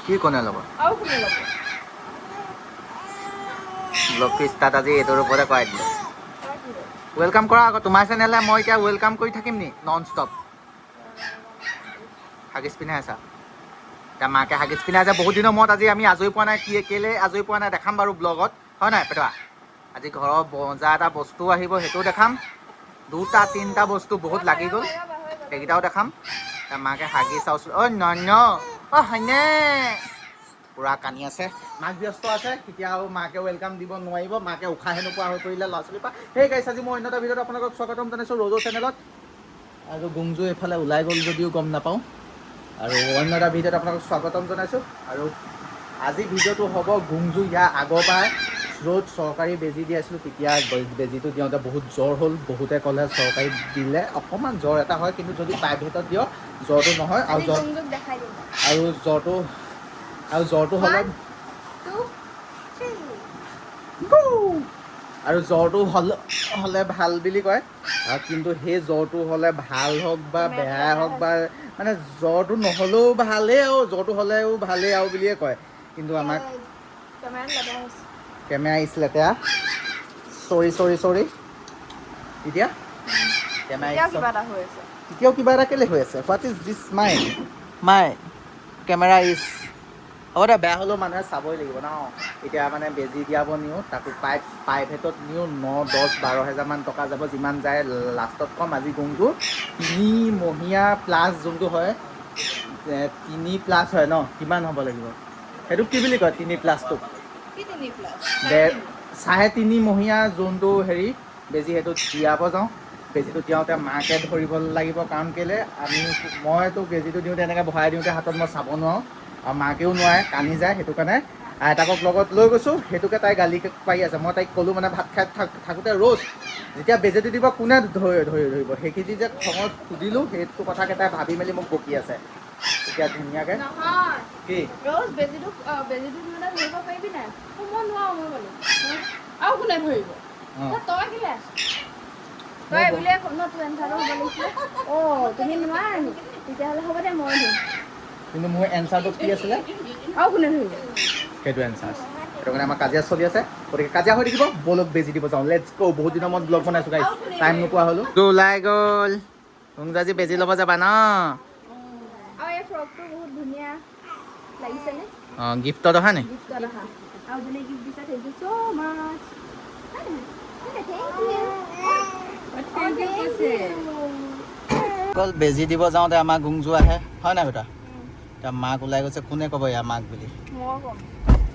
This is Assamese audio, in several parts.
কি কোনে ল'ব ব্লগটো ষ্টাৰ্ট আজি এইটোৰ ওপৰতে কৰাই দিলে ৱেলকাম কৰা আকৌ তোমাৰ চেনেলে মই এতিয়া ৱেলকাম কৰি থাকিম নি নন ষ্টপ হাগিছ পিন্ধাই আছা এতিয়া মাকে হাগিছ পিন্ধাই আছে বহুত দিনৰ মূৰত আজি আমি আজৰি পোৱা নাই কেলৈ আজৰি পোৱা নাই দেখাম বাৰু ব্লগত হয় নাই পেটুৱা আজি ঘৰৰ বজাৰ এটা বস্তু আহিব সেইটোও দেখাম দুটা তিনিটা বস্তু বহুত লাগি গ'ল সেইকেইটাও দেখাম এতিয়া মাকে হাগি চাওঁচোন অ' নন্য অ' হয়নে পুৰা কানি আছে মাক ব্যস্ত আছে এতিয়া আৰু মাকে ৱেলকাম দিব নোৱাৰিব মাকে উশাহে নোপোৱা হৈ পৰিলে ল'ৰা ছোৱালীৰ পৰা সেই গাইছ আজি মই অন্য এটা ভিডিঅ'ত আপোনালোকক স্বাগতম জনাইছোঁ ৰ'জৰ চেনেলত আৰু গুঞ্জু এইফালে ওলাই গ'ল যদিও গম নাপাওঁ আৰু অন্য এটা ভিডিঅ'ত আপোনালোকক স্বাগতম জনাইছোঁ আৰু আজি ভিডিঅ'টো হ'ব গুঞ্জু ইয়াৰ আগৰবাৰ য'ত চৰকাৰী বেজী দি আছিলোঁ তেতিয়া বেজীটো দিওঁতে বহুত জ্বৰ হ'ল বহুতে ক'লে চৰকাৰী দিলে অকণমান জ্বৰ এটা হয় কিন্তু যদি প্ৰাইভেটত দিয় জ্বৰটো নহয় আৰু জ্বৰটো হ'লে আৰু জ্বৰটো হ'লে ভাল বুলি কয় আৰু কিন্তু সেই জ্বৰটো হ'লে ভাল হওক বা বেয়াই হওক বা মানে জ্বৰটো নহ'লেও ভালেই আৰু জ্বৰটো হ'লেও ভালেই আৰু বুলিয়ে কয় কিন্তু আমাক কেমেৰা আহিছিলে এতিয়া চৰি এতিয়া এতিয়াও কিবা এটা কেলে হৈ আছে what is this my camera is হ'ব দে বেয়া হ'লেও মানুহে চাবই লাগিব ন এতিয়া মানে বেজী দিয়াব নিওঁ তাকো প্ৰাইভেটত নিওঁ 9-10-12 টকা যাব যিমান যায় লাষ্টত ক'ম আজি গুঞ্জু 3 মহীয়া প্লাছ যোনটো হয় 3+ হয় ন কিমান হ'ব লাগিব সেইটো কি বুলি কয় 3+টোক 3.5 মহীয়া যোনটো হেৰি বেজী সেইটো দিয়াব যাওঁ বেজীটো দিওঁতে মাকে ধৰিব লাগিব কাৰণ কেলৈ মইতো বেজীটো দিওঁতে এনেকৈ ভৰাই দিওঁতে হাতত মই চাব নোৱাৰোঁ আৰু মাকেও নোৱাৰে কান্দি যায় সেইটো কাৰণে আইতাকক লগত লৈ গৈছোঁ সেইটোকে তাই গালি পাৰি আছে মই তাইক ক'লোঁ মানে ভাত খাই থাকোঁতে ৰ'জ যেতিয়া বেজীটো দিব কোনে ধৰিব সেইখিনি যে খঙত সুধিলোঁ সেইটো কথাকে তাই ভাবি মেলি মোক বকি আছে এতিয়া ধুনীয়াকৈ কি বেজীটো ধৰিব পাৰিবি নাই মই নোৱাৰো আৰু কোনে ধৰিব তই কিলে তই বোলে তোৰ এনচাৰটো হ'ব লাগিছিলে তুমি নোৱাৰা নেকি তেতিয়াহ'লে হ'ব দে মই দিম কিন্তু মোৰ এনচাৰটো কি আছিলে আৰু কোনে ধৰিব সেইটো এনচাৰ সেইটো কাৰণে আমাৰ কাজিয়া চলি আছে গতিকে কাজিয়া হৈ থাকিব বলক বেজি দিব যাওঁ লেটছ গো বহুত দিনৰ মূৰত ব্লগ বনাইছোঁ গাইছ টাইম নোপোৱা হ'লোঁ ওলাই গ'ল তুমি আজি বেজি ল'ব যাবা ন আৰু এই ফ্ৰকটো বহুত ধুনীয়া লাগিছেনে অঁ গিফ্টত অহা নি গিফ্টত অহা আৰু যোনে গিফ্ট দিছে থেংক ইউ ছ' মাছ অকল বেজি দিব যাওঁতে আমাৰ গুঞ্জু আহে হয় নাই বেটা এতিয়া মাক ওলাই গৈছে কোনে ক'ব ইয়াৰ মাক বুলি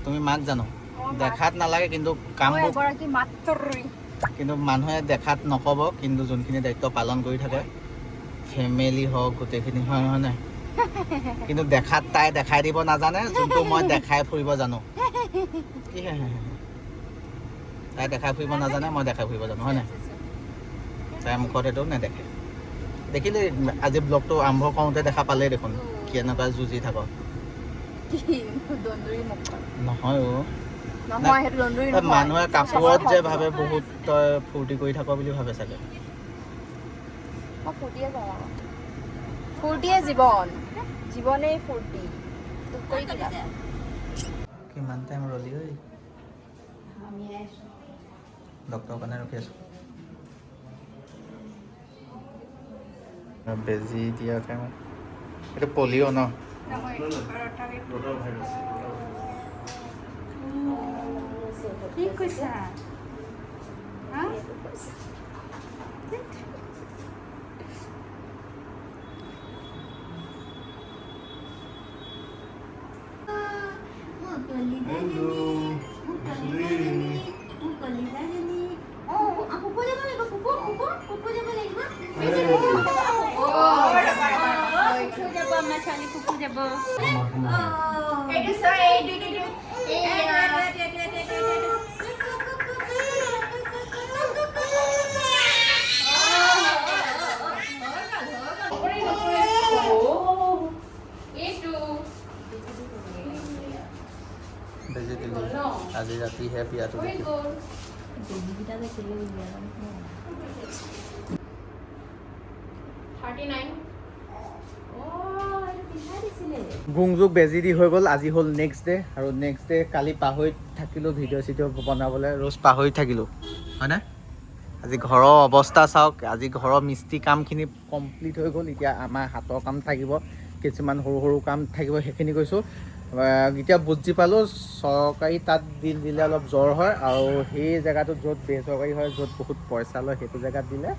তুমি মাক জানো দেখাত নালাগে কিন্তু কামবোৰ কিন্তু মানুহে দেখাত নক'ব কিন্তু যোনখিনি দায়িত্ব পালন কৰি থাকে ফেমিলি হওক গোটেইখিনি হয় নহয় নাই কিন্তু দেখাত তাই দেখাই দিব নাজানে যোনটো মই দেখাই ফুৰিব জানো কি তাই দেখাই ফুৰিব নাজানে মই দেখাই ফুৰিব জানো হয় নাই তাই মুখত এইটো নেদেখে দেখিলে আজি ব্লগটো আৰম্ভ কৰোঁতে দেখা পালেই দেখোন কেনেকুৱা যুঁজি থাক নহয় মানুহে কাপোৰত যে ভাবে বহুত তই ফূৰ্তি কৰি থাক বুলি ভাবে চাগে ফূৰ্তিয়ে জীৱনেই ফূৰ্তি কিমান টাইম ৰলি ঐ ডক্টৰৰ কাৰণে ৰখি আছোঁ বেজি দিয়া টাইমত এইটো পলিঅ' ন কি কৈছা বেজি দিলি আজি ৰাতিহে বিয়াটো দেখিম 39 এইটো পিন্ধাই দিছিলে গুংজুক বেজি দি হৈ গ'ল। আজি হ'ল নেক্সট ডে আৰু নেক্সট ডে কালি পাহৰি থাকিলোঁ ভিডিঅ' চিডিঅ' বনাবলৈ, ৰ'জ পাহৰি থাকিলোঁ হয়নে? আজি ঘৰৰ অৱস্থা চাওক, আজি ঘৰৰ মিস্ত্ৰী কামখিনি কমপ্লিট হৈ গ'ল। এতিয়া আমাৰ হাতৰ কাম থাকিব, কিছুমান সৰু সৰু কাম থাকিব, সেইখিনি কৈছোঁ। এতিয়া বুজি পালোঁ চৰকাৰী তাত দিলে অলপ জ্বৰ হয়, আৰু সেই জেগাটোত য'ত বেচৰকাৰী হয়, য'ত বহুত পইচা লয়, সেইটো জেগাত দিলে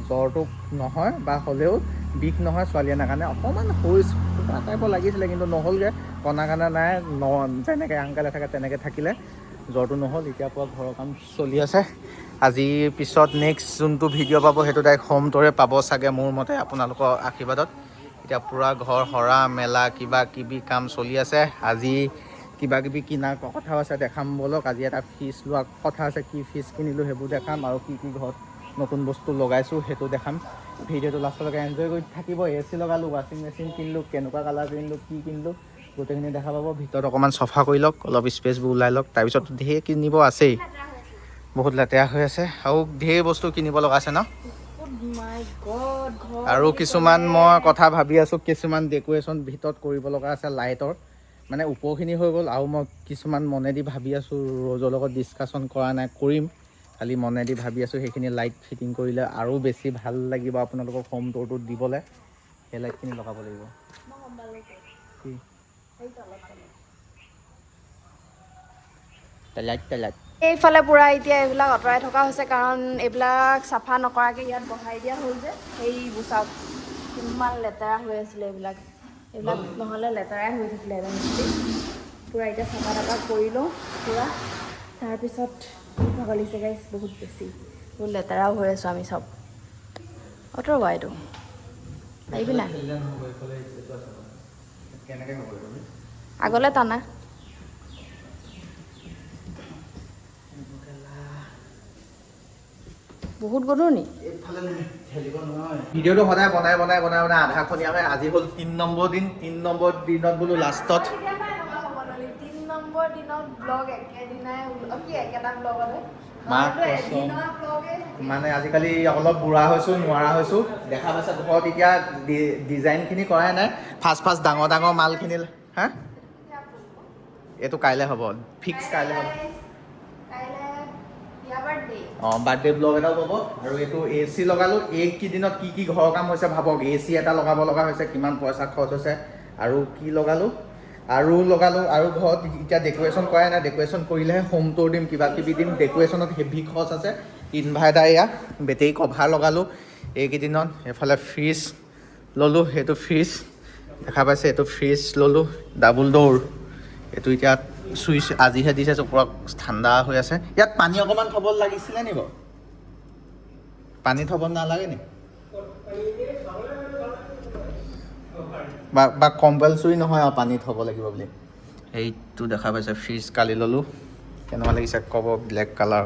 জ্বৰটো নহয় বা হ'লেও বিষ নহয়। ছোৱালী এনাৰ কাৰণে অকণমান সৰু টাইপৰ লাগিছিলে, কিন্তু নহ'লগৈ। কণা কাণা নাই, যেনেকৈ আংকালে থাকে তেনেকৈ থাকিলে, জ্বৰটো নহ'ল। এতিয়া পৰা ঘৰৰ কাম চলি আছে। আজিৰ পিছত নেক্সট যোনটো ভিডিঅ' পাব সেইটো ডাইৰেক্ট হোম টুৰে পাব চাগে, মোৰ মতে আপোনালোকৰ আশীৰ্বাদত। এতিয়া পূৰা ঘৰ সৰা মেলা কিবা কিবি কাম চলি আছে। আজি কিবা কিবি কিনাৰ কথাও আছে, দেখাম ব'লক। আজি এটা ফ্ৰিজ লোৱা কথা আছে, কি ফ্ৰিজ কিনিলোঁ সেইবোৰ দেখাম, আৰু কি কি ঘৰত নতুন বস্তু লগাইছোঁ সেইটো দেখাম। ভিডিঅ'টো লাষ্টলৈকে এনজয় কৰি থাকিব। AC লগালোঁ, ৱাশ্বিং মেচিন কিনিলোঁ, কেনেকুৱা কালাৰ কিনিলোঁ, কি কিনিলোঁ, গোটেইখিনি দেখা পাব। ভিতৰত অকণমান চফা কৰি লওক, অলপ স্পেচবোৰ ওলাই লওক। তাৰপিছত ঢেৰ কিনিব আছেই, বহুত লেতেৰা হৈ আছে, আৰু ঢেৰ বস্তু কিনিব লগা আছে ন। আৰু কিছুমান মই কথা ভাবি আছোঁ, কিছুমান ডেক'ৰেশ্যন ভিতৰত কৰিব লগা আছে লাইটৰ, মানে ওপৰখিনি হৈ গ'ল, আৰু মই কিছুমান মনেদি ভাবি আছোঁ, ৰ'জৰ লগত ডিছকাশ্যন কৰা নাই, কৰিম। খালি মনেদি ভাবি আছোঁ সেইখিনি লাইট ফিটিং কৰিলে আৰু বেছি ভাল লাগিব আপোনালোকক হোম টুৰটোত দিবলৈ। সেই লাইটখিনি লগাব লাগিব। এইফালে পুৰা এতিয়া এইবিলাক আঁতৰাই থকা হৈছে, কাৰণ এইবিলাক চাফা নকৰাকৈ ইয়াত বহাই দিয়া হ'ল যে। সেইবোৰ চাওক কিমান লেতেৰা হৈ আছিলে এইবিলাক নহ'লে লেতেৰাই হৈ থাকিলে একদম পূৰা। এতিয়া চাফা তাফা কৰি লওঁ পূৰা, তাৰপিছত ভাগৰ লাগিছে গাইছ, বহুত বেছি, বহুত লেতেৰাও হৈ আছোঁ আমি চব। অঁতৰবা এইটো আহিবি নাই, আগলৈ টানা। বহুত গধুৰ নি? ভিডিঅ'টো সদায় বনাই বনাই বনাই বনাই আধাখনীয়া হয়। আজি হ'ল 3 নম্বৰ দিন। 3 নম্বৰ দিনত বোলো লাষ্টত 3 নম্বৰ দিনত ব্লগ একেদিনাই একেটা ব্লগতে মানে আজিকালি অলপ বুঢ়া হৈছোঁ, নোৱাৰা হৈছোঁ। দেখা পাইছে ঘৰত এতিয়া ডিজাইনখিনি কৰাই নাই, ফাৰ্ষ্ট ডাঙৰ ডাঙৰ মালখিনি। হা, এইটো কাইলৈ হ'ব, ফিক্স কাইলৈ হ'ব। বাৰ্থডে ব্লগ এটাও পাব। আৰু এইটো AC লগালোঁ। এইকেইদিনত কি কি ঘৰৰ কাম হৈছে ভাবক। AC এটা লগাব লগা হৈছে, কিমান পইচা খৰচ হৈছে। আৰু কি লগালোঁ, আৰু ঘৰত এতিয়া ডেক'ৰেশ্যন কৰাই নাই, ডেক'ৰেশ্যন কৰিলেহে হোম টুৰ দিম, কিবা কিবি দিম। ডেক'ৰেশ্যনত হেভি খৰচ আছে। ইনভাৰ্টাৰ এয়া বেটেৰী কভাৰ লগালোঁ এইকেইদিনত। এইফালে ফ্ৰিজ ল'লোঁ, সেইটো ফ্ৰিজ দেখা পাইছে, এইটো ফ্ৰিজ ল'লোঁ ডাবুল ডোৰ। এইটো এতিয়া চুইচ আজিহে দিছে, পূৰা ঠাণ্ডা হৈ আছে। ইয়াত পানী অকণমান থ'ব লাগিছিলে নি বাৰু? পানী থ'ব নালাগে নি? বা কম্পালচৰি নহয় আৰু পানী থ'ব লাগিব বুলি। এইটো দেখা পাইছে ফ্ৰিজ কালি ল'লোঁ, কেনেকুৱা লাগিছে ক'ব, ব্লেক কালাৰ।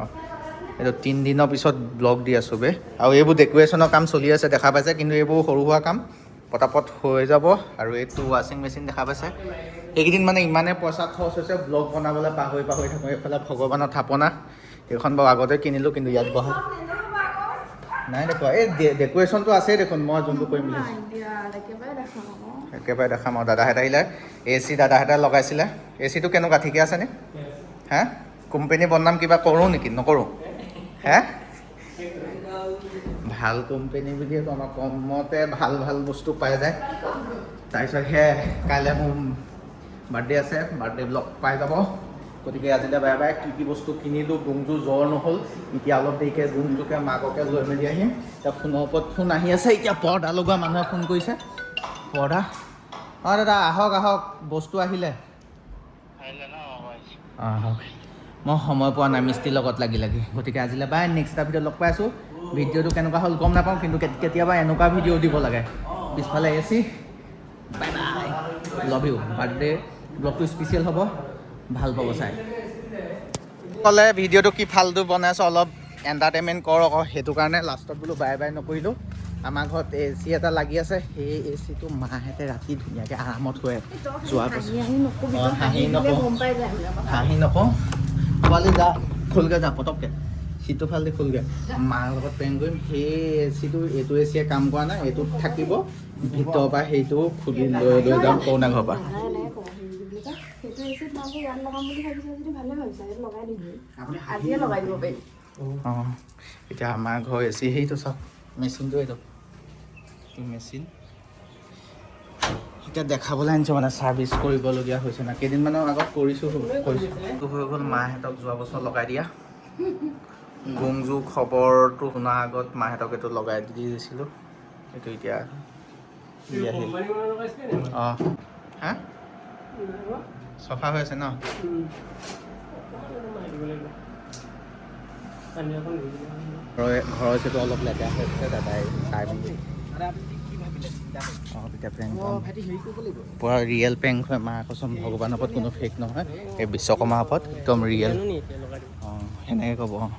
এইটো 3 দিনৰ পিছত ব্লগ দি আছোঁ বে। আৰু এইবোৰ ডেক'ৰেশ্যনৰ কাম চলি আছে দেখা পাইছে, কিন্তু এইবোৰ সৰু সুৰা কাম পটাপট হৈ যাব। আৰু এইটো ৱাশ্বিং মেচিন দেখা পাইছে। এইকেইদিন মানে ইমানেই পইচা খৰচ হৈছে, ব্লগ বনাবলৈ পাহৰি থাকোঁ। এইফালে ভগৱানৰ থাপনা, এইখন বাৰু আগতে কিনিলোঁ, কিন্তু ইয়াত বহা নাই দেখুৱা। এই ডেক'ৰেশ্যনটো আছেই দেখোন, মই যোনটো কৰিম বুলি একেবাৰে দেখাম। আৰু দাদাহঁত আহিলে, AC দাদাহঁতে লগাইছিলে। ACটো কেনেকুৱা, ঠিকে আছেনে? হা, কোম্পানী বদনাম কিবা কৰোঁ নেকি? নকৰোঁ। হে, ভাল কোম্পানী বুলিয়ে কওঁ, আমাৰ কমতে ভাল ভাল বস্তু পাই যায়। তাৰপিছত কাইলৈ মোৰ বাৰ্থডে আছে, বাৰ্থডে ব্লগ পাই যাব। গতিকে আজিলৈ বাই বাই। কি কি বস্তু কিনিলোঁ, গুংজু জ্বৰ নহ'ল, এতিয়া অলপ দেৰিকৈ গুংজুকে মাককে লৈ মেলি আহিম। এতিয়া ফোনৰ ওপৰত ফোন আহি আছে। এতিয়া পৰ্দা লগোৱা মানুহে ফোন কৰিছে, পৰ্দা। অঁ দাদা আহক, বস্তু আহিলে। আহক, মই সময় পোৱা নাই মিস্ত্ৰীৰ লগত লাগি। গতিকে আজিলৈ বাই, নেক্সট এটা ভিডিঅ'ত লগ পাই আছোঁ। ভিডিঅ'টো কেনেকুৱা হ'ল গম নাপাওঁ, কিন্তু কেতিয়াবা এনেকুৱা ভিডিঅ' দিব লাগে। পিছফালে AC। Bye bye, love you. Birthday ব্লগটো স্পেচিয়েল হ'ব, ভাল পাব চাই। ক'লে ভিডিঅ'টো কি ফাল্টু বনাইছোঁ, অলপ এণ্টাৰটেইনমেণ্ট কৰক আকৌ, সেইটো কাৰণে লাষ্টত বোলো বাই বাই নকৰিলোঁ। আমাৰ ঘৰত AC এটা লাগি আছে, সেই ACটো মাহঁতে ৰাতি ধুনীয়াকৈ আৰামত শুৱে। যোৱাৰ পাছত হাঁহি নকওঁ, পোৱালি যা খোলকৈ যা পটককৈ সিটো ফালে খুলগৈ মাৰ লগত প্ৰেং কৰিম সেই এচিটো এইটো এচিয়ে কাম কৰা নাই এইটোত থাকিব ভিতৰৰ পৰা সেইটো খুলি লৈ যাম কৰোণা ঘৰৰ পৰা অঁ এতিয়া আমাৰ ঘৰ এচি সেইটো চাওক মেচিনটো এইটো মেচিন এতিয়া দেখাবলৈ আনিছোঁ মানে ছাৰ্ভিচ কৰিবলগীয়া হৈছে না কেইদিনমানৰ আগত কৰিছোঁ এইটো হৈ গ'ল মাহঁতক যোৱা বছৰ লগাই দিয়া গুংজু খবৰটো শুনাৰ আগত মাহঁতক এইটো লগাই দি দিছিলোঁ এইটো এতিয়া অঁ হা চফা হৈ আছে ন ঘৰৰ যিটো অলপ লেতেৰা হৈ আছে দাদাই চাই মেলি অঁ তেতিয়া প্ৰেংক পূৰা ৰিয়েল প্ৰেংক হয় মা কচম ভগৱানৰ ওপৰত কোনো ফেক নহয় এই বিশ্বকৰ্মাৰ ওপৰত একদম ৰিয়েল অঁ সেনেকৈ ক'ব অঁ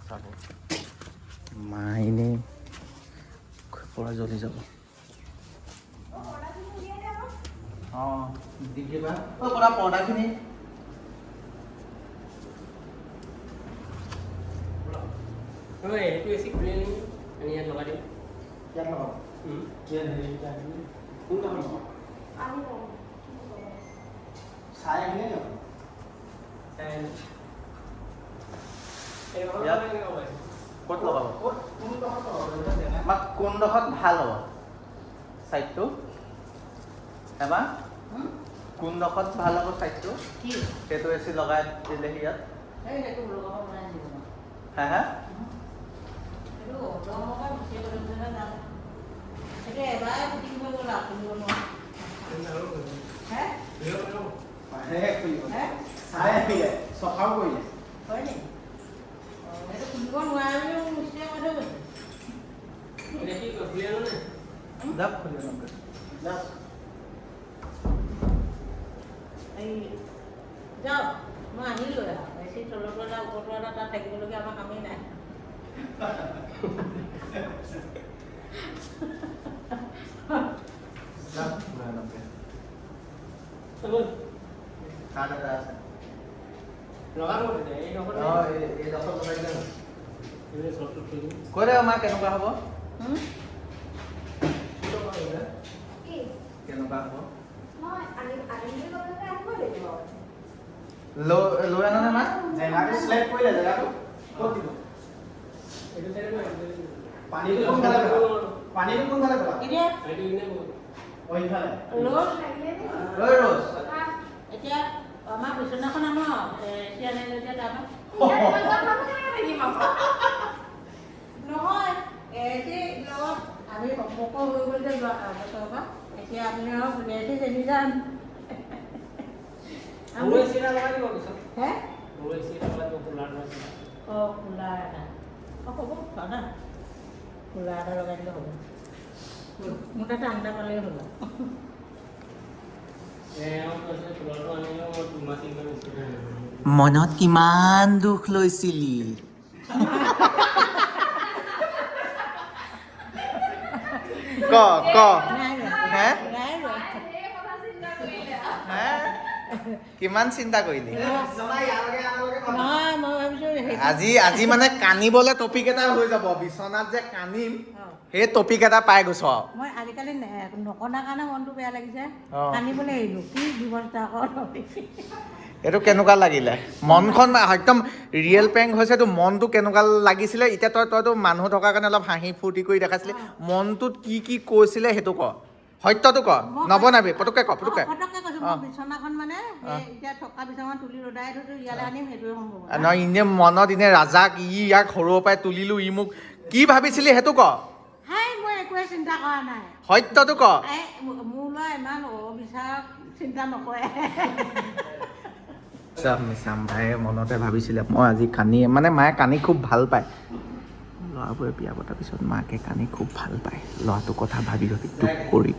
চাব মা এনেই পূৰা জ্বলি যাব অঁ দেখিবা পূৰা পৰ্দাখিনি এইটো এচি খুলি আনি ইয়াত লগাই দিম চাই আহিলে ক'ত লগাব কোনডোখৰত ভাল হ'ব চাইডটো এবাৰ কোনডোখৰত ভাল হ'ব চাইডটো সেইটো এচি লগাই দিলেহি ইয়াত হা হা চফাও কৰিলে যাওক মই আহিলোঁ বেছি তলৰ পৰা ওপৰৰ এটা তাত থাকিবলগীয়া আমাৰ কামেই নাই কৈ দে মা কেনেকুৱা হ'ব কেনেকুৱা হ'ব লৈ আনা নে মা জেগাটো শ্লেপ কৰিলে জেগাটো ক'ত দিব পানীটো কোনফালে পেলাব এতিয়া ইফালে এতিয়া আমাৰ বিচনাখন আনো এতিয়া আনিলোঁ এতিয়া তাৰপৰা নহয় এতিয়া লগত আমি সম্পৰ্ক হৈ গ'ল যে যোৱা বছৰৰ পৰা এতিয়া আপুনি আৰু এটি চেনি যাম হে অঁ কুলাৰ এটা অঁ হ'ব দাদা কুলাৰ এটা লগাই দিলে হ'ব মোৰ তাতে ঠাণ্ডা পালেই হ'ল মনত কিমান দুখ লৈছিলি ক হে কিমান চিন্তা কৰিলি নহয় মই ভাবিছোঁ আজি মানে কান্দিবলৈ টপিক এটা হৈ যাব বিচনাত যে কান্দিম সেই টপিক এটা পাই গৈছ মই আজিকালি নকনাৰ কাৰণে মনটো বেয়া লাগিছে অঁ। কান্দিবলৈ আহিলোঁ কি ব্যৱস্থা কৰ এইটো কেনেকুৱা লাগিলে মনখন একদম ৰিয়েল প্ৰেংক হৈছে তো মনটো কেনেকুৱা লাগিছিলে এতিয়া তইতো মানুহ থকাৰ কাৰণে অলপ হাঁহি ফূৰ্তি কৰি দেখাইছিলি মনটোত কি কি কৈছিলে সেইটো ক সত্যটো ক নবনাবি পটককৈ ক পটককৈ পটককৈ কৈছোঁ মই বিচনাখন মানে এতিয়া থকা বিচনাখন তুলি ৰদাই থৈছোঁ ইয়ালৈ আনিম সেইটোৱে সম্ভৱ নহয় এনে মনত এনে ৰাজাক ইয়াক সৰুৰ পৰাই তুলিলোঁ ই মোক কি ভাবিছিলি সেইটো ক হাই মই একোৱে চিন্তা কৰা নাই সত্যটো ক মোলৈ ইমান অবিচাৰ চিন্তা নকৰে মিছাম মায়ে মনতে ভাবিছিলে মই আজি কানি মানে মায়ে কানি খুব ভাল পায় ল'ৰাবোৰে বিয়া পতাৰ পিছত মাকে কানি খুব ভাল পায় ল'ৰাটোৰ কথা ভাবি ভাবি দুখ কৰি